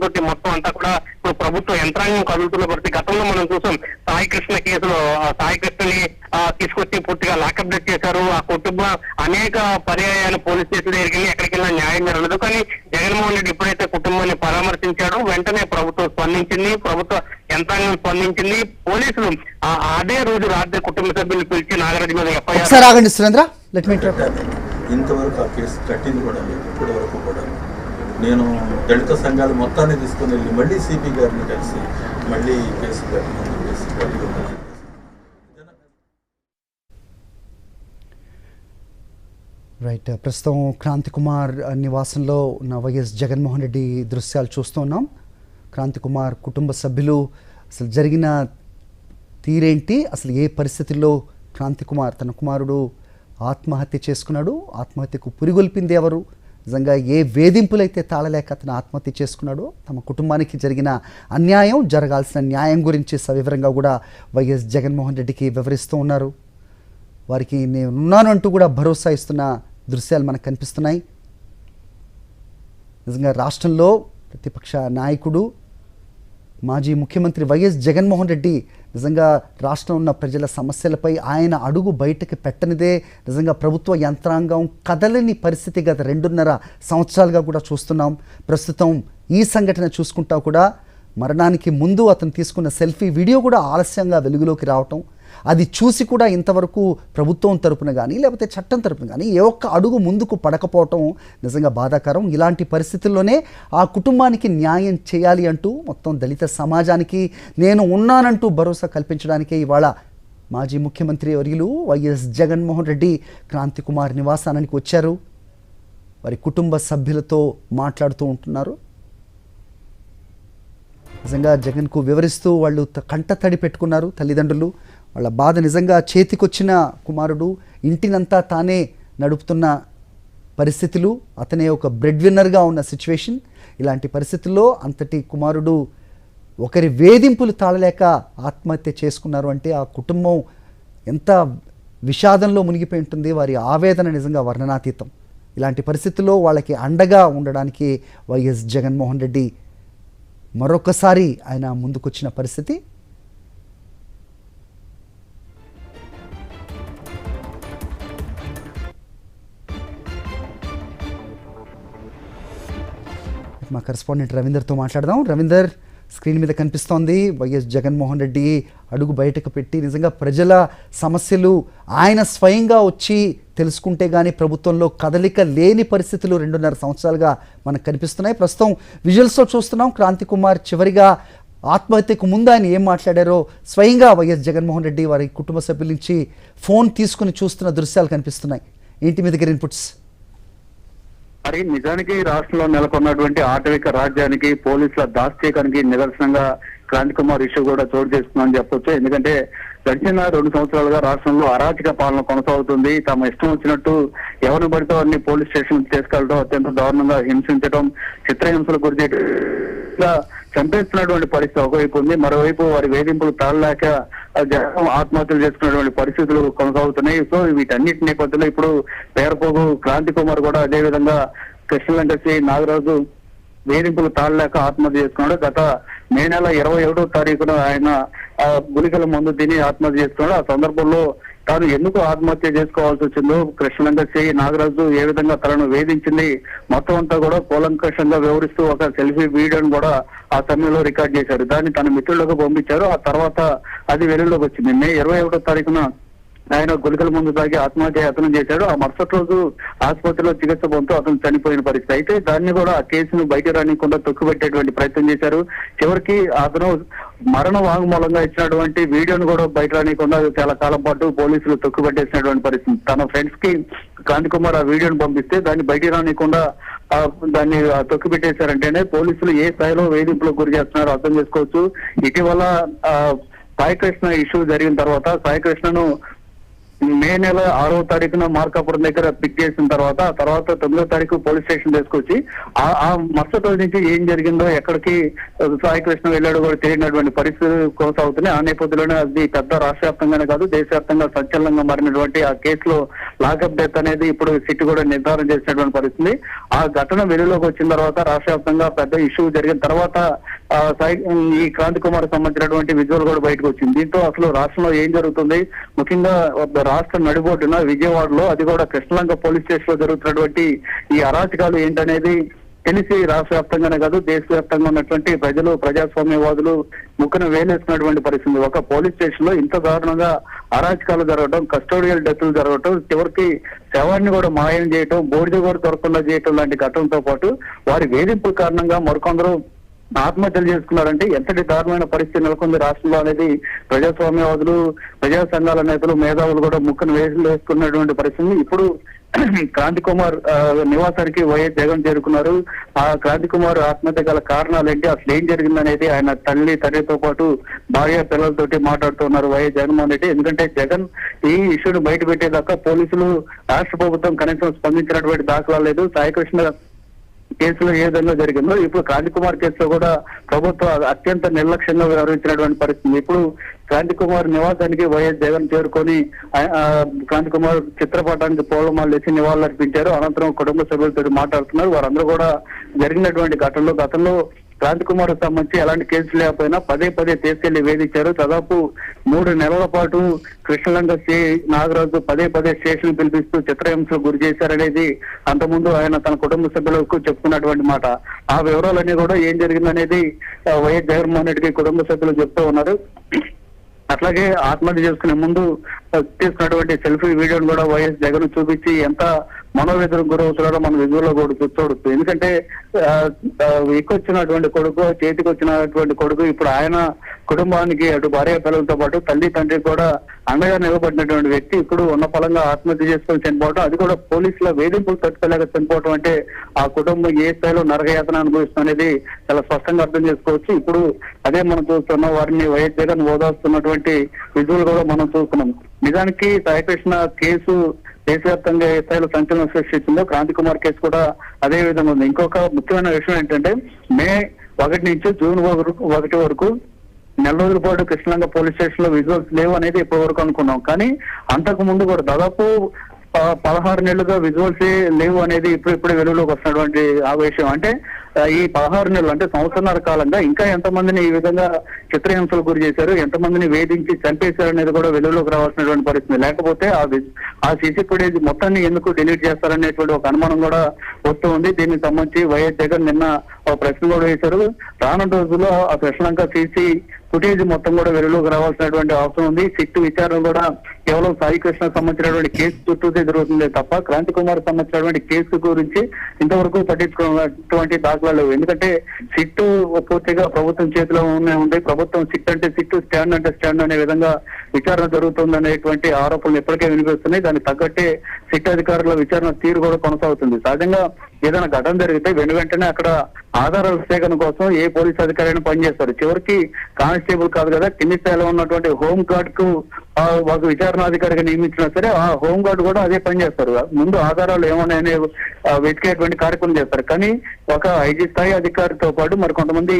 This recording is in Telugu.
తోటి మొత్తం అంతా కూడా ఇప్పుడు ప్రభుత్వ యంత్రాంగం కదులుతున్న పరిస్థితి. గతంలో మనం చూసాం సాయి కృష్ణ కేసులో సాయి కృష్ణని తీసుకొచ్చి పూర్తిగా లాకప్ డెత్ చేశారు. ఆ కుటుంబం అనేక పర్యాయాలు పోలీస్ స్టేషన్ దగ్గరికి వెళ్ళి ఎక్కడికి వెళ్ళినా న్యాయం జరగలేదు. కానీ జగన్మోహన్ రెడ్డి ఎప్పుడైతే కుటుంబాన్ని పరామర్శించాడో వెంటనే ప్రభుత్వం స్పందించింది, ప్రభుత్వ యంత్రాంగం స్పందించింది. పోలీసులు అదే రోజు రాత్రి కుటుంబ సభ్యులు పిలిచి నాగరాజు మీద ఎఫ్ఐఆర్ ఇంతవరకు ఆ కేసు కట్టింది కూడా లేదు. ఇప్పటి వరకు కూడా నేను దళిత సంఘాలు మొత్తాన్ని తీసుకుని వెళ్ళి మళ్ళీ సిపి గారిని కలిసి మళ్ళీ కేసు రైట్. ప్రస్తుతం క్రాంతి కుమార్ నివాసంలో ఉన్న వైఎస్ జగన్మోహన్ రెడ్డి దృశ్యాలు చూస్తున్నాం. క్రాంతి కుమార్ కుటుంబ సభ్యులు అసలు జరిగిన తీరేంటి, అసలు ఏ పరిస్థితుల్లో క్రాంతి కుమార్ తన కుమారుడు ఆత్మహత్య చేసుకున్నాడు, ఆత్మహత్యకు పురిగొల్పింది ఎవరు, నిజంగా ఏ వేధింపులైతే తాళలేక అతను ఆత్మహత్య చేసుకున్నాడో, తమ కుటుంబానికి జరిగిన అన్యాయం, జరగాల్సిన న్యాయం గురించి సవివరంగా కూడా వైఎస్ జగన్మోహన్ రెడ్డికి వివరిస్తూ ఉన్నారు. వారికి నేను ఉన్నాను అంటూ కూడా భరోసా ఇస్తున్న దృశ్యాలు మనకు కనిపిస్తున్నాయి. నిజంగా రాష్ట్రంలో ప్రతిపక్ష నాయకుడు మాజీ ముఖ్యమంత్రి వైఎస్ జగన్మోహన్ రెడ్డి నిజంగా రాష్ట్రంలో ఉన్న ప్రజల సమస్యలపై ఆయన అడుగు బయటకు పెట్టనిదే నిజంగా ప్రభుత్వ యంత్రాంగం కదలని పరిస్థితి గత 2.5 సంవత్సరాలుగా కూడా చూస్తున్నాం. ప్రస్తుతం ఈ సంఘటన చూసుకుంటా కూడా మరణానికి ముందు అతను తీసుకున్న సెల్ఫీ వీడియో కూడా ఆలస్యంగా వెలుగులోకి రావటం, అది చూసి కూడా ఇంతవరకు ప్రభుత్వం తరపున కానీ లేకపోతే చట్టం తరపున కానీ ఏ ఒక్క అడుగు ముందుకు పడకపోవటం నిజంగా బాధాకరం. ఇలాంటి పరిస్థితుల్లోనే ఆ కుటుంబానికి న్యాయం చేయాలి అంటూ మొత్తం దళిత సమాజానికి నేను ఉన్నానంటూ భరోసా కల్పించడానికే ఇవాళ మాజీ ముఖ్యమంత్రి వర్యులు వైఎస్ జగన్మోహన్ రెడ్డి క్రాంతి కుమార్ నివాసానికి వచ్చారు. వారి కుటుంబ సభ్యులతో మాట్లాడుతూ ఉంటున్నారు. నిజంగా జగన్కు వివరిస్తూ వాళ్ళు కంట తడి పెట్టుకున్నారు తల్లిదండ్రులు. వాళ్ళ బాధ నిజంగా చేతికొచ్చిన కుమారుడు ఇంటినంతా తానే నడుపుతున్న పరిస్థితులు, అతనే ఒక బ్రెడ్ విన్నర్గా ఉన్న సిచ్యువేషన్. ఇలాంటి పరిస్థితుల్లో అంతటి కుమారుడు ఒకరి వేధింపులు తాళలేక ఆత్మహత్య చేసుకున్నారు అంటే ఆ కుటుంబం ఎంత విషాదంలో మునిగిపోయి ఉంటుంది. వారి ఆవేదన నిజంగా వర్ణనాతీతం. ఇలాంటి పరిస్థితుల్లో వాళ్ళకి అండగా ఉండడానికి వైఎస్ జగన్మోహన్ రెడ్డి మరొకసారి ఆయన ముందుకొచ్చిన పరిస్థితి. మా కరెస్పాండెంట్ రవీందర్తో మాట్లాడదాం. రవీందర్, స్క్రీన్ మీద కనిపిస్తోంది వైఎస్ జగన్మోహన్ రెడ్డి అడుగు బయటకు పెట్టి నిజంగా ప్రజల సమస్యలు ఆయన స్వయంగా వచ్చి తెలుసుకుంటే కానీ ప్రభుత్వంలో కదలిక లేని పరిస్థితులు 2.5 సంవత్సరాలుగా మనకు కనిపిస్తున్నాయి. ప్రస్తుతం విజువల్స్లో చూస్తున్నాం క్రాంతి కుమార్ చివరిగా ఆత్మహత్యకు ముందు ఆయన ఏం మాట్లాడారో స్వయంగా వైఎస్ జగన్మోహన్ రెడ్డి వారి కుటుంబ సభ్యుల నుంచి ఫోన్ తీసుకుని చూస్తున్న దృశ్యాలు కనిపిస్తున్నాయి. ఏంటి మీ దగ్గర ఇన్పుట్స్? మరి నిజానికి రాష్ట్రంలో నెలకొన్నటువంటి ఆటవిక రాజ్యానికి పోలీసుల దాష్టీకానికి నిదర్శనంగా క్రాంతి కుమార్ ఇష్యూ కూడా చోటు చేసుకుందని చెప్పొచ్చు. ఎందుకంటే గడిచిన 2 సంవత్సరాలుగా రాష్ట్రంలో అరాచక పాలన కొనసాగుతుంది. తమ ఇష్టం వచ్చినట్టు ఎవరిని పడితే వారిని పోలీస్ స్టేషన్ తీసుకెళ్లడం, అత్యంత దారుణంగా హింసించడం, చిత్రహింసలు గురి చేయడం, చంపేస్తున్నటువంటి పరిస్థితి ఒకవైపు ఉంది. మరోవైపు వారి వేధింపులు తాళలేక జగన్ ఆత్మహత్యలు చేసుకున్నటువంటి పరిస్థితులు కొనసాగుతున్నాయి. సో వీటన్నిటి నేపథ్యంలో ఇప్పుడు పేరపోగు క్రాంతి కుమార్ కూడా అదే విధంగా కృష్ణలంకసి నాగరాజు వేధింపులు తాళలేక ఆత్మహత్య చేసుకున్నాడు. గత మే నెల 21వ తారీఖున ఆయన గుళికల మందు తిని ఆత్మహత్య చేసుకున్నాడు. ఆ సందర్భంలో తాను ఎందుకు ఆత్మహత్య చేసుకోవాల్సి వచ్చిందో, కృష్ణలంకసి నాగరాజు ఏ విధంగా తనను వేధించింది మొత్తం అంతా కూడా కూలంకషంగా వివరిస్తూ ఒక సెల్ఫీ వీడియోను కూడా ఆ సమయంలో రికార్డ్ చేశారు. దాన్ని తన మిత్రులకు పంపించారు. ఆ తర్వాత అది వెలుగులోకి వచ్చింది. మే 21వ తారీఖున ఆయన గుళికల ముందు తాగి ఆత్మహత్య యత్నం చేశాడు. ఆ మరుసటి రోజు ఆసుపత్రిలో చికిత్స పొందుతూ అతను చనిపోయిన పరిస్థితి. అయితే దాన్ని కూడా ఆ కేసును బయట రానికుండా తొక్కుపెట్టేటువంటి ప్రయత్నం చేశారు. చివరికి అతను మరణ వాంగ్మూలంగా ఇచ్చినటువంటి వీడియోను కూడా బయట రానికుండా చాలా కాలం పాటు పోలీసులు తొక్కుపెట్టేసినటువంటి పరిస్థితి. తన ఫ్రెండ్స్ కి క్రాంతి కుమార్ ఆ వీడియోను పంపిస్తే దాన్ని బయట రానికుండా దాన్ని తొక్కిపెట్టేశారంటేనే పోలీసులు ఏ స్థాయిలో వేధింపులకు గురి చేస్తున్నారో అర్థం చేసుకోవచ్చు. ఇటీవల సాయి కృష్ణ ఇష్యూ జరిగిన తర్వాత సాయి కృష్ణను మే నెల 6వ తారీఖున మార్కాపురం దగ్గర పిక్ చేసిన తర్వాత ఆ తర్వాత 9వ తారీఖు పోలీస్ స్టేషన్ తీసుకొచ్చి ఆ మరుసటి రోజు నుంచి ఏం జరిగిందో ఎక్కడికి సాయి కృష్ణ వెళ్ళాడో కూడా తెలియనటువంటి పరిస్థితులు కొనసాగుతున్నాయి. ఆ నేపథ్యంలోనే అది పెద్ద రాష్ట్ర వ్యాప్తంగానే కాదు దేశవ్యాప్తంగా సంచలనంగా మారినటువంటి ఆ కేసులో లాకప్ డెత్ అనేది ఇప్పుడు సిట్ కూడా నిర్ధారణ చేసినటువంటి పరిస్థితి. ఆ ఘటన వెలుగులోకి వచ్చిన తర్వాత రాష్ట్ర వ్యాప్తంగా పెద్ద ఇష్యూ జరిగిన తర్వాత ఈ క్రాంతి కుమార్ సంబంధించినటువంటి విజువల్ కూడా బయటకు వచ్చింది. దీంతో అసలు రాష్ట్రంలో ఏం జరుగుతుంది, ముఖ్యంగా రాష్ట్ర నడిబొడ్డున విజయవాడలో అది కూడా కృష్ణలంక పోలీస్ స్టేషన్ లో జరుగుతున్నటువంటి ఈ అరాచకాలు ఏంటనేది తెలిసి రాష్ట్ర వ్యాప్తంగానే కాదు దేశవ్యాప్తంగా ఉన్నటువంటి ప్రజలు ప్రజాస్వామ్యవాదులు ముక్కున వేలేసుకున్నటువంటి పరిస్థితి. ఒక పోలీస్ స్టేషన్ లో ఇంత దారుణంగా అరాచకాలు జరగడం, కస్టోడియల్ డెత్లు జరగడం, చివరికి శవాన్ని కూడా మాయం చేయటం, బోర్డు కూడా దొరకకుండా చేయటం లాంటి ఘటనతో పాటు వారి వేధింపుల కారణంగా మరికొందరు ఆత్మహత్యలు చేసుకున్నారంటే ఎంతటి దారుణమైన పరిస్థితి నెలకొంది రాష్ట్రంలో అనేది ప్రజాస్వామ్యవాదులు, ప్రజా సంఘాల నేతలు, మేధావులు కూడా ముక్కును వేసుకున్నటువంటి పరిస్థితి. ఇప్పుడు క్రాంతి కుమార్ నివాసానికి వైఎస్ జగన్ చేరుకున్నారు. ఆ క్రాంతి కుమార్ ఆత్మహత్య గల కారణాలు ఏంటి, అసలు ఏం జరిగిందనేది ఆయన తండ్రితో పాటు భార్య పిల్లలతోటి మాట్లాడుతున్నారు వైఎస్ జగన్మోహన్ రెడ్డి. ఎందుకంటే జగన్ ఈ ఇష్యూని బయట పెట్టేదాకా పోలీసులు, రాష్ట్ర ప్రభుత్వం కనీసం స్పందించినటువంటి దాఖలా లేదు. సాయికృష్ణ కేసులో ఏ విధంగా జరిగిందో ఇప్పుడు క్రాంతి కుమార్ కేసులో కూడా ప్రభుత్వం అత్యంత నిర్లక్ష్యంగా వ్యవహరించినటువంటి పరిస్థితి. ఇప్పుడు క్రాంతి కుమార్ నివాసానికి వైఎస్ జగన్ చేరుకొని క్రాంతి కుమార్ చిత్రపటానికి పూలమాలలు వేసి నివాళులర్పించారు. అనంతరం కుటుంబ సభ్యులతో మాట్లాడుతున్నారు. వారందరూ కూడా జరిగినటువంటి గతంలో క్రాంతి కుమార్ సంబంధించి ఎలాంటి కేసులు లేకపోయినా పదే తీసుకెళ్లి వేధించారు. దాదాపు 3 నెలల పాటు కృష్ణలంక నాగరాజు పదే స్టేషన్ పిలిపిస్తూ చిత్రహింసకు గురి చేశారనేది అంతకుముందు ఆయన తన కుటుంబ సభ్యులకు చెప్పుకున్నటువంటి మాట. ఆ వివరాలన్నీ కూడా ఏం జరిగిందనేది వైఎస్ జగన్మోహన్ రెడ్డికి కుటుంబ సభ్యులు చెప్తూ ఉన్నారు. అట్లాగే ఆత్మహత్య చేసుకునే ముందు తీసుకున్నటువంటి సెల్ఫీ వీడియోను కూడా వైఎస్ జగన్ చూపించి ఎంత మనోవేదనకు గురవుతున్నాడో మన విజువల్లో కూడా చూడొచ్చు. ఎందుకంటే ఎక్కువచ్చినటువంటి కొడుకు, చేతికి వచ్చినటువంటి కొడుకు ఇప్పుడు ఆయన కుటుంబానికి అటు భార్య పిల్లలతో పాటు తల్లి తండ్రి కూడా అండగా నిలబడినటువంటి వ్యక్తి ఇప్పుడు ఉన్న ఫలంగా ఆత్మహత్య చేసుకొని చనిపోవడం, అది కూడా పోలీసుల వేధింపులు తట్టుకోలేక చనిపోవడం అంటే ఆ కుటుంబం ఏ స్థాయిలో నరకయాతన అనుభవిస్తుంది అనేది చాలా స్పష్టంగా అర్థం చేసుకోవచ్చు. ఇప్పుడు అదే మనం చూస్తున్నాం, వారిని వైఎస్ జగన్ ఓదాస్తున్నటువంటి విజువల్ కూడా మనం చూస్తున్నాం. నిజానికి సాయికృష్ణ కేసు దేశవ్యాప్తంగా ఏ స్థాయిలో సంచలనం సృష్టించిందో క్రాంతి కుమార్ కేసు కూడా అదే విధంగా ఉంది. ఇంకొక ముఖ్యమైన విషయం ఏంటంటే మే 1 నుంచి జూన్ 1 వరకు నెల రోజుల పాటు కృష్ణలంక పోలీస్ స్టేషన్ లో విజువల్స్ లేవు అనేది ఇప్పటి వరకు అనుకున్నాం. కానీ అంతకు ముందు కూడా దాదాపు 16 నెలలుగా విజువల్స్ లేవు అనేది ఇప్పుడు వెలుగులోకి వస్తున్నటువంటి ఆ విషయం. అంటే ఈ 16 నెలలు అంటే సంవత్సరాల కాలంగా ఇంకా ఎంతమందిని ఈ విధంగా చిత్రహింసలు గురి చేశారు, ఎంతమందిని వేధించి చంపేశారు అనేది కూడా వెలుగులోకి రావాల్సినటువంటి పరిస్థితి. లేకపోతే ఆ సీసీ ఫుటేజ్ మొత్తాన్ని ఎందుకు డిలీట్ చేస్తారనేటువంటి ఒక అనుమానం కూడా వస్తూ ఉంది. దీనికి సంబంధించి వైఎస్ జగన్ నిన్న ఒక ప్రశ్న కూడా వేశారు. రానున్న రోజుల్లో ఆ కృష్ణలంక సీసీ ఫుటేజ్ మొత్తం కూడా వెలుగులోకి రావాల్సినటువంటి అవసరం ఉంది. సిట్ విచారణ కూడా కేవలం సాయి కృష్ణకు సంబంధించినటువంటి కేసు చుట్టూతే జరుగుతుంది తప్ప క్రాంతి కుమార్ సంబంధించినటువంటి కేసు గురించి ఇంతవరకు పట్టించుకున్నటువంటి దాఖలాలు లేవు. ఎందుకంటే సిట్ పూర్తిగా ప్రభుత్వం చేతిలో ఉంది. ప్రభుత్వం సిట్ అంటే సిట్, స్టాండ్ అంటే స్టాండ్ అనే విధంగా విచారణ జరుగుతుంది అనేటువంటి ఆరోపణలు ఇప్పటికే వినిపిస్తున్నాయి. దానికి తగ్గట్టే సిట్ అధికారుల విచారణ తీరు కూడా కొనసాగుతుంది. సహజంగా ఏదైనా ఘటన జరిగితే వెంటనే అక్కడ ఆధారాల సేకరణ కోసం ఏ పోలీస్ అధికారి అయినా పనిచేస్తారు. చివరికి కానిస్టేబుల్ కాదు కదా, కింది స్థాయిలో ఉన్నటువంటి హోం గార్డ్ కు ఒక విచారణాధికారిగా నియమించినా సరే ఆ హోం గార్డ్ కూడా అదే పని చేస్తారు. ముందు ఆధారాలు ఏమన్నాయనే వెతికేటువంటి కార్యక్రమం చేస్తారు. కానీ ఒక ఐజీ స్థాయి అధికారితో పాటు మరి కొంతమంది